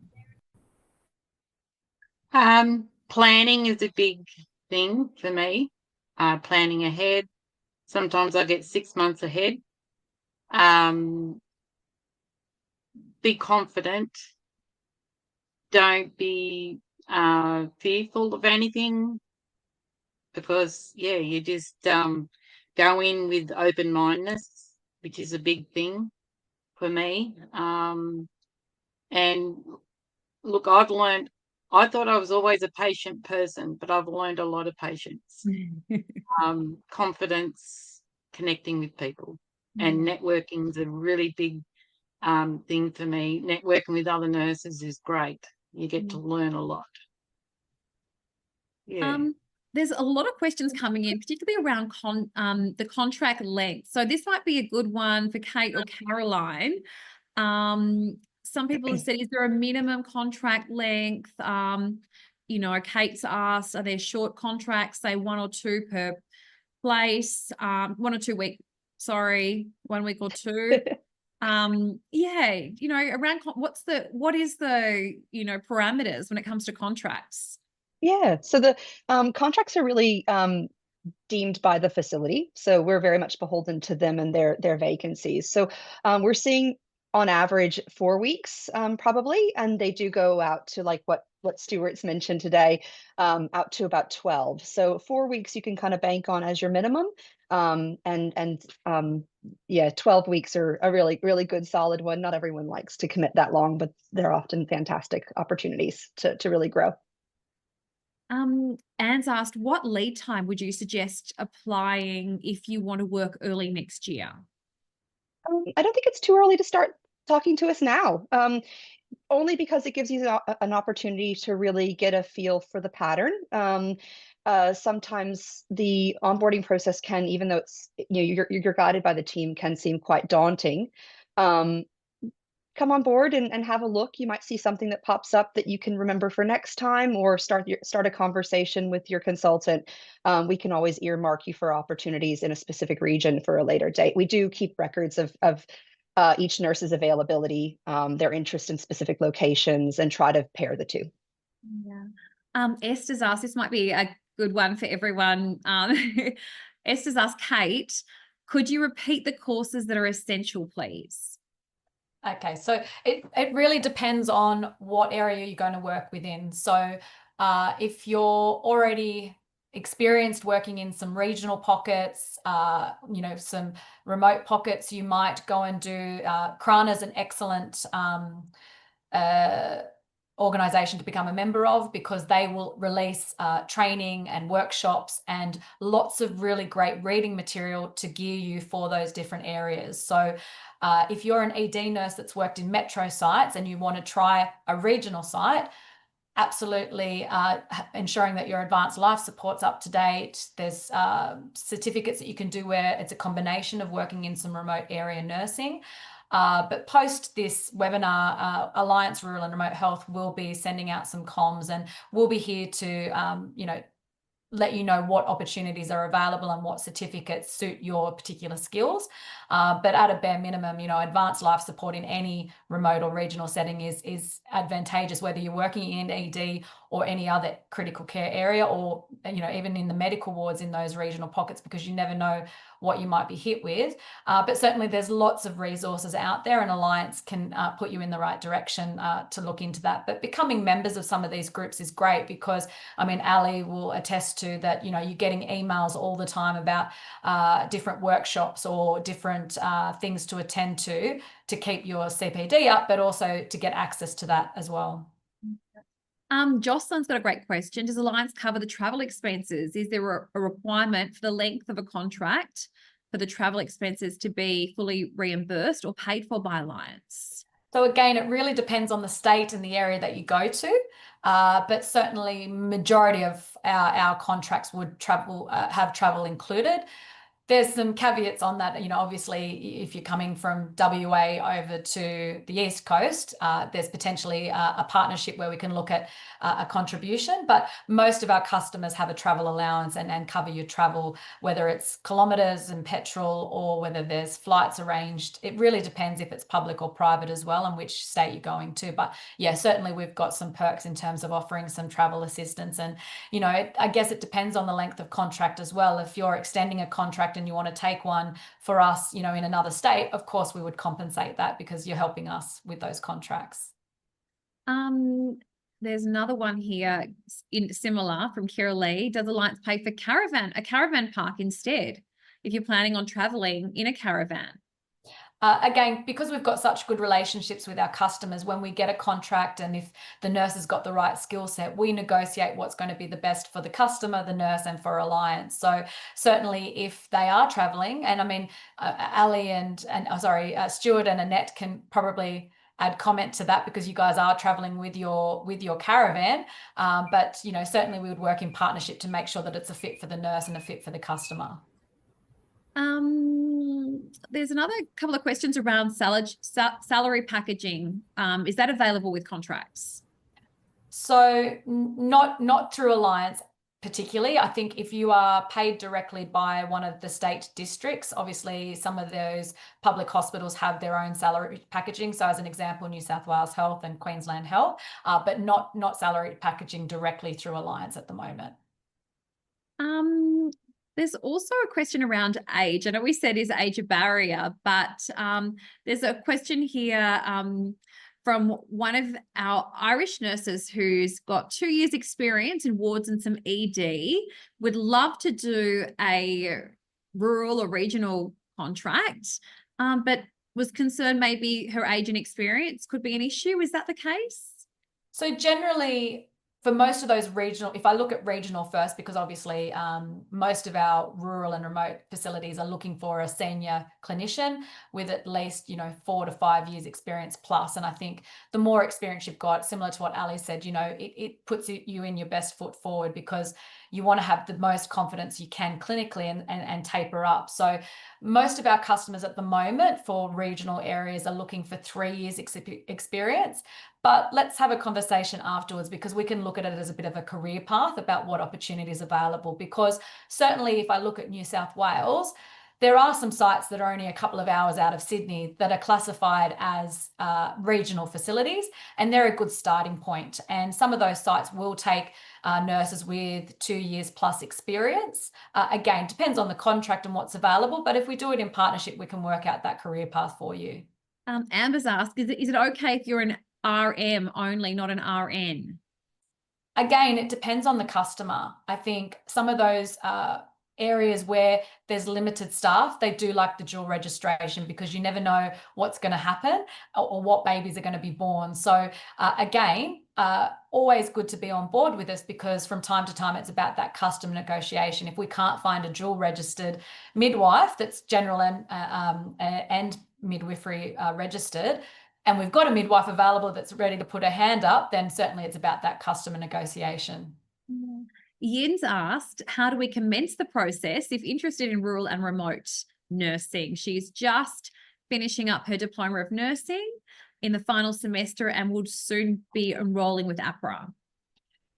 Planning is a big thing for me. Planning ahead. Sometimes I get 6 months ahead. Be confident. Don't be fearful of anything, because you just go in with open-mindedness, which is a big thing for me. And look, I've learned, I thought I was always a patient person, but I've learned a lot of patience, confidence, connecting with people, and networking is a really big thing for me. Networking with other nurses is great. You get to learn a lot. Yeah. There's a lot of questions coming in, particularly around the contract length. So this might be a good one for Kate or Caroline. Some people have said, is there a minimum contract length? Kate's asked, are there short contracts, say 1 or 2 per place, 1 or 2 week, 1 week or 2. Around what is the parameters when it comes to contracts? Yeah, so the contracts are really deemed by the facility, so we're very much beholden to them and their vacancies. So we're seeing on average 4 weeks, probably, and they do go out to, like what Stuart's mentioned today, out to about 12. So 4 weeks you can kind of bank on as your minimum, and 12 weeks are a really, really good solid one. Not everyone likes to commit that long, but they're often fantastic opportunities to really grow. Anne's asked, what lead time would you suggest applying if you want to work early next year? I don't think it's too early to start talking to us now, only because it gives you an opportunity to really get a feel for the pattern. Sometimes the onboarding process can, even though it's you're guided by the team, can seem quite daunting. Come on board and have a look. You might see something that pops up that you can remember for next time, or start a conversation with your consultant. We can always earmark you for opportunities in a specific region for a later date. We do keep records of each nurse's availability, their interest in specific locations, and try to pair the two. Yeah. Esther's asked, this might be a good one for everyone. Esther's asked, Kate, could you repeat the courses that are essential, please? Okay, so it really depends on what area you're going to work within. So if you're already experienced working in some regional pockets, some remote pockets, you might go and do CRANA is an excellent organization to become a member of, because they will release training and workshops and lots of really great reading material to gear you for those different areas. So if you're an ED nurse that's worked in metro sites and you want to try a regional site, absolutely ensuring that your advanced life support's up to date. There's certificates that you can do where it's a combination of working in some remote area nursing. But post this webinar, Alliance Rural and Remote Health will be sending out some comms, and we'll be here to, let you know what opportunities are available and what certificates suit your particular skills. But at a bare minimum, advanced life support in any remote or regional setting is advantageous, whether you're working in ED or any other critical care area, or even in the medical wards in those regional pockets, because you never know what you might be hit with. But certainly there's lots of resources out there, and Alliance can put you in the right direction to look into that. But becoming members of some of these groups is great, because Ali will attest to that, you're getting emails all the time about different workshops or different things to attend to keep your CPD up, but also to get access to that as well. Jocelyn's got a great question. Does Alliance cover the travel expenses? Is there a requirement for the length of a contract for the travel expenses to be fully reimbursed or paid for by Alliance? So again, it really depends on the state and the area that you go to, but certainly majority of our contracts would have travel included. There's some caveats on that. Obviously, if you're coming from WA over to the East Coast, there's potentially a partnership where we can look at a contribution, but most of our customers have a travel allowance and cover your travel, whether it's kilometres and petrol or whether there's flights arranged. It really depends if it's public or private as well, and which state you're going to. But yeah, certainly we've got some perks in terms of offering some travel assistance. And, I guess it depends on the length of contract as well. If you're extending a contract and you want to take one for us, in another state, of course we would compensate that because you're helping us with those contracts. There's another one here similar from Kira Lee. Does Alliance pay for a caravan park instead if you're planning on traveling in a caravan? Again, because we've got such good relationships with our customers, when we get a contract and if the nurse has got the right skill set, we negotiate what's going to be the best for the customer, the nurse, and for Alliance. So certainly if they are traveling, and Ali and Stuart and Annette can probably add comment to that, because you guys are traveling with your caravan. But certainly we would work in partnership to make sure that it's a fit for the nurse and a fit for the customer. There's another couple of questions around salary packaging. Is that available with contracts? So not through Alliance particularly. I think if you are paid directly by one of the state districts, obviously some of those public hospitals have their own salary packaging. So as an example, New South Wales Health and Queensland Health, but not salary packaging directly through Alliance at the moment. There's also a question around age. I know we said is age a barrier, but there's a question here from one of our Irish nurses who's got 2 years experience in wards and some ED, would love to do a rural or regional contract, but was concerned maybe her age and experience could be an issue. Is that the case? So generally, for most of those regional, if I look at regional first, because obviously most of our rural and remote facilities are looking for a senior clinician with at least 4 to 5 years experience plus. And I think the more experience you've got, similar to what Ali said, it puts you in your best foot forward, because you want to have the most confidence you can clinically and taper up. So most of our customers at the moment for regional areas are looking for 3 years experience. But let's have a conversation afterwards, because we can look at it as a bit of a career path about what opportunities are available. Because certainly if I look at New South Wales, there are some sites that are only a couple of hours out of Sydney that are classified as regional facilities, and they're a good starting point. And some of those sites will take nurses with 2 years plus experience. Again, depends on the contract and what's available, but if we do it in partnership, we can work out that career path for you. Amber's asked, is it okay if you're an RM only, not an RN? Again, it depends on the customer. I think some of those areas where there's limited staff, they do like the dual registration, because you never know what's going to happen or what babies are going to be born. So again, always good to be on board with us, because from time to time it's about that custom negotiation. If we can't find a dual registered midwife that's general and midwifery registered, and we've got a midwife available that's ready to put her hand up, then certainly it's about that customer negotiation. Yin's asked, how do we commence the process if interested in rural and remote nursing? She's just finishing up her diploma of nursing in the final semester and will soon be enrolling with APRA.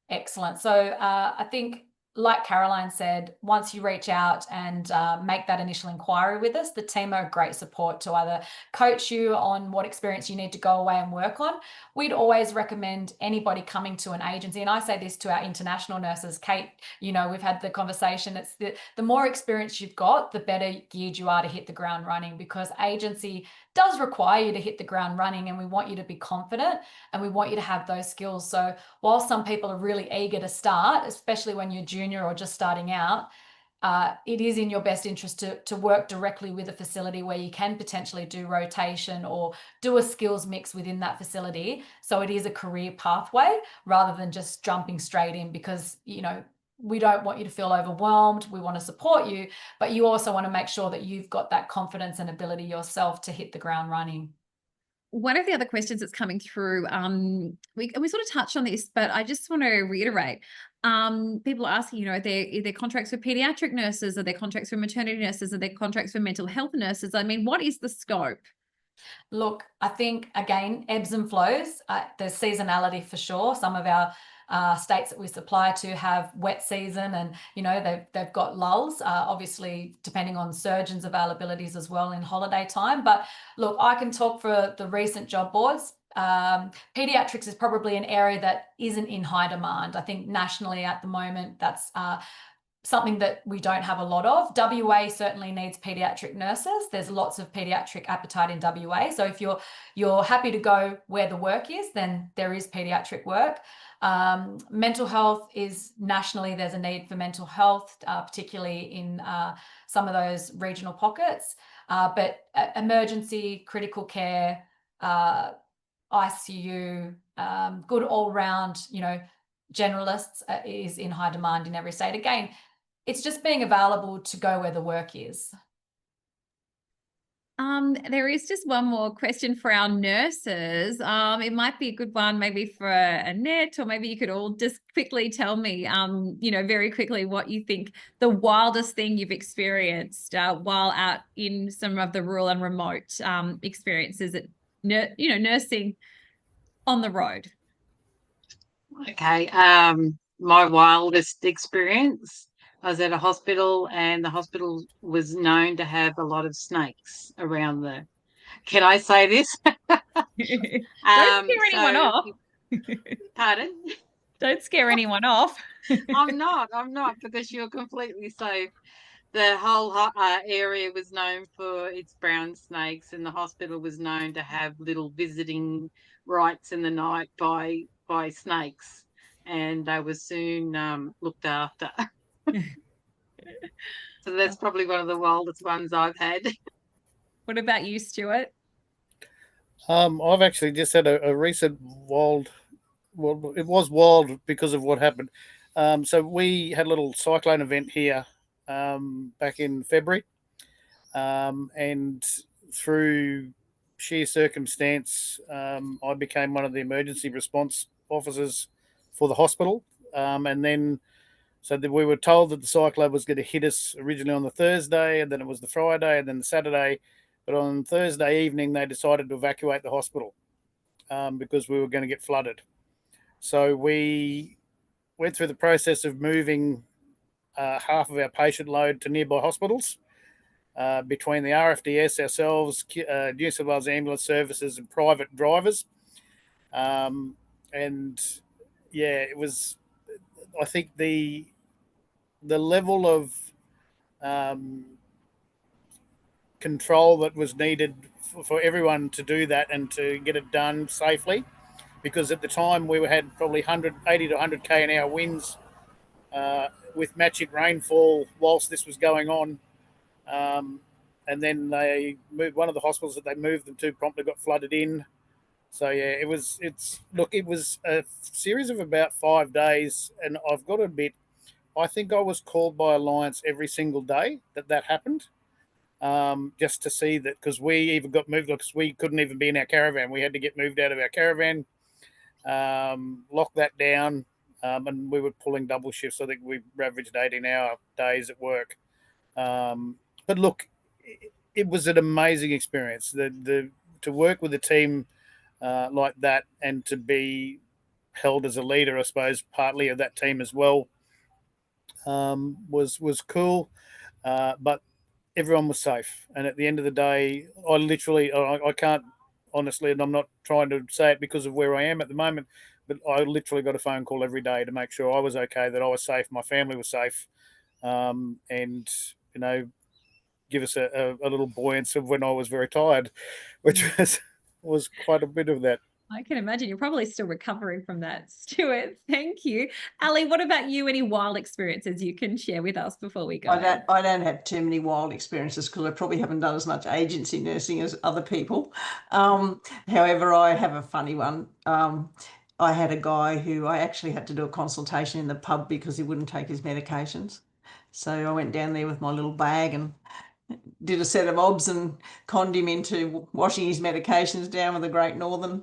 Excellent. So I think, like Caroline said, once you reach out and make that initial inquiry with us, the team are great support to either coach you on what experience you need to go away and work on. We'd always recommend anybody coming to an agency, and I say this to our international nurses. Kate, you know, we've had the conversation. It's the more experience you've got, the better geared you are to hit the ground running, because agency does require you to hit the ground running, and we want you to be confident and we want you to have those skills. So while some people are really eager to start, especially when you're junior or just starting out, it is in your best interest to work directly with a facility where you can potentially do rotation or do a skills mix within that facility. So it is a career pathway rather than just jumping straight in, because, you know, we don't want you to feel overwhelmed. We want to support you, but you also want to make sure that you've got that confidence and ability yourself to hit the ground running. One of the other questions that's coming through, we sort of touched on this, but I just want to reiterate. People are asking, you know, are there contracts for pediatric nurses? Are there contracts for maternity nurses? Are there contracts for mental health nurses? I mean, what is the scope? Look, I think, again, ebbs and flows. There's seasonality for sure. Some of our states that we supply to have wet season, and, you know, they've got lulls, obviously depending on surgeons' availabilities as well in holiday time. But look, I can talk for the recent job boards. Pediatrics is probably an area that isn't in high demand. I think nationally at the moment, that's something that we don't have a lot of. WA certainly needs pediatric nurses. There's lots of pediatric appetite in WA. So if you're happy to go where the work is, then there is pediatric work. Mental health is nationally, there's a need for mental health, particularly in some of those regional pockets. But emergency, critical care, ICU, good all round, you know, generalists is in high demand in every state. Again, it's just being available to go where the work is. There is just one more question for our nurses. It might be a good one maybe for Annette, or maybe you could all just quickly tell me, you know, very quickly what you think the wildest thing you've experienced while out in some of the rural and remote experiences at, you know, nursing on the road. Okay. My wildest experience, I was at a hospital, and the hospital was known to have a lot of snakes around the. Can I say this? Don't scare anyone off. Pardon? Don't scare anyone off. I'm not, because you're completely safe. The whole area was known for its brown snakes, and the hospital was known to have little visiting rights in the night by snakes, and they were soon looked after. So that's probably one of the wildest ones I've had. What about you, Stuart? I've actually just had a recent wild. Well, it was wild because of what happened. So we had a little cyclone event here back in February, and through sheer circumstance, I became one of the emergency response officers for the hospital, and then so that we were told that the cyclone was going to hit us originally on the Thursday, and then it was the Friday, and then the Saturday. But on Thursday evening, they decided to evacuate the hospital because we were going to get flooded. So we went through the process of moving half of our patient load to nearby hospitals between the RFDS, ourselves, New South Wales Ambulance Services, and private drivers. And yeah, it was. I think the level of control that was needed for everyone to do that and to get it done safely, because at the time we had probably 180 to 100 km/h winds with matching rainfall whilst this was going on. And then they moved one of the hospitals that they moved them to promptly got flooded in. So yeah, it was a series of about 5 days, and I've got to admit, I think I was called by Alliance every single day that happened, just to see that, because we even got moved because we couldn't even be in our caravan. We had to get moved out of our caravan, lock that down, and we were pulling double shifts. I think we averaged 18-hour days at work. But look, it was an amazing experience. The to work with a team like that, and to be held as a leader, I suppose, partly of that team as well, was cool. But everyone was safe. And at the end of the day, I can't honestly, and I'm not trying to say it because of where I am at the moment, but I literally got a phone call every day to make sure I was okay, that I was safe, my family was safe, and give us a little buoyance of when I was very tired, which was quite a bit of that. I can imagine you're probably still recovering from that, Stuart. Thank you. Ali, what about you? Any wild experiences you can share with us before we go? I don't have too many wild experiences because I probably haven't done as much agency nursing as other people. However, I have a funny one. I had a guy who I actually had to do a consultation in the pub because he wouldn't take his medications. So I went down there with my little bag and did a set of obs and conned him into washing his medications down with a Great Northern,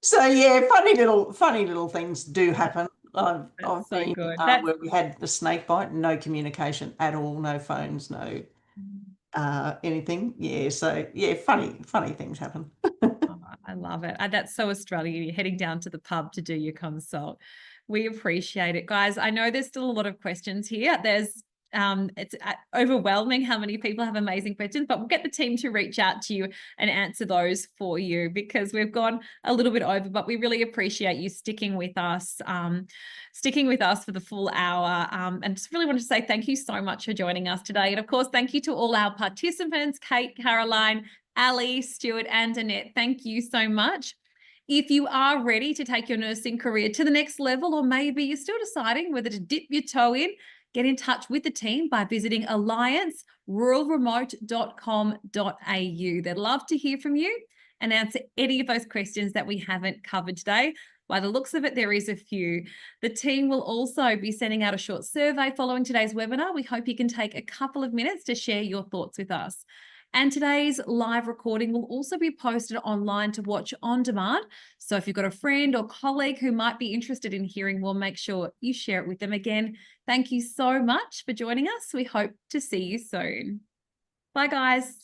So yeah, funny little things do happen. I've That's so been good. where we had the snake bite, no communication at all, no phones, no anything. Yeah, so yeah, funny things happen. Oh, I love it. That's so Australian. You're heading down to the pub to do your consult. We appreciate it, guys. I know there's still a lot of questions here. It's overwhelming how many people have amazing questions, but we'll get the team to reach out to you and answer those for you, because we've gone a little bit over, but we really appreciate you sticking with us for the full hour. And just really want to say thank you so much for joining us today. And of course, thank you to all our participants, Kate, Caroline, Ali, Stuart, and Annette. Thank you so much. If you are ready to take your nursing career to the next level, or maybe you're still deciding whether to dip your toe in, get in touch with the team by visiting allianceruralremote.com.au. They'd love to hear from you and answer any of those questions that we haven't covered today. By the looks of it, there is a few. The team will also be sending out a short survey following today's webinar. We hope you can take a couple of minutes to share your thoughts with us. And today's live recording will also be posted online to watch on demand. So if you've got a friend or colleague who might be interested in hearing more, make sure you share it with them. Again, thank you so much for joining us. We hope to see you soon. Bye, guys.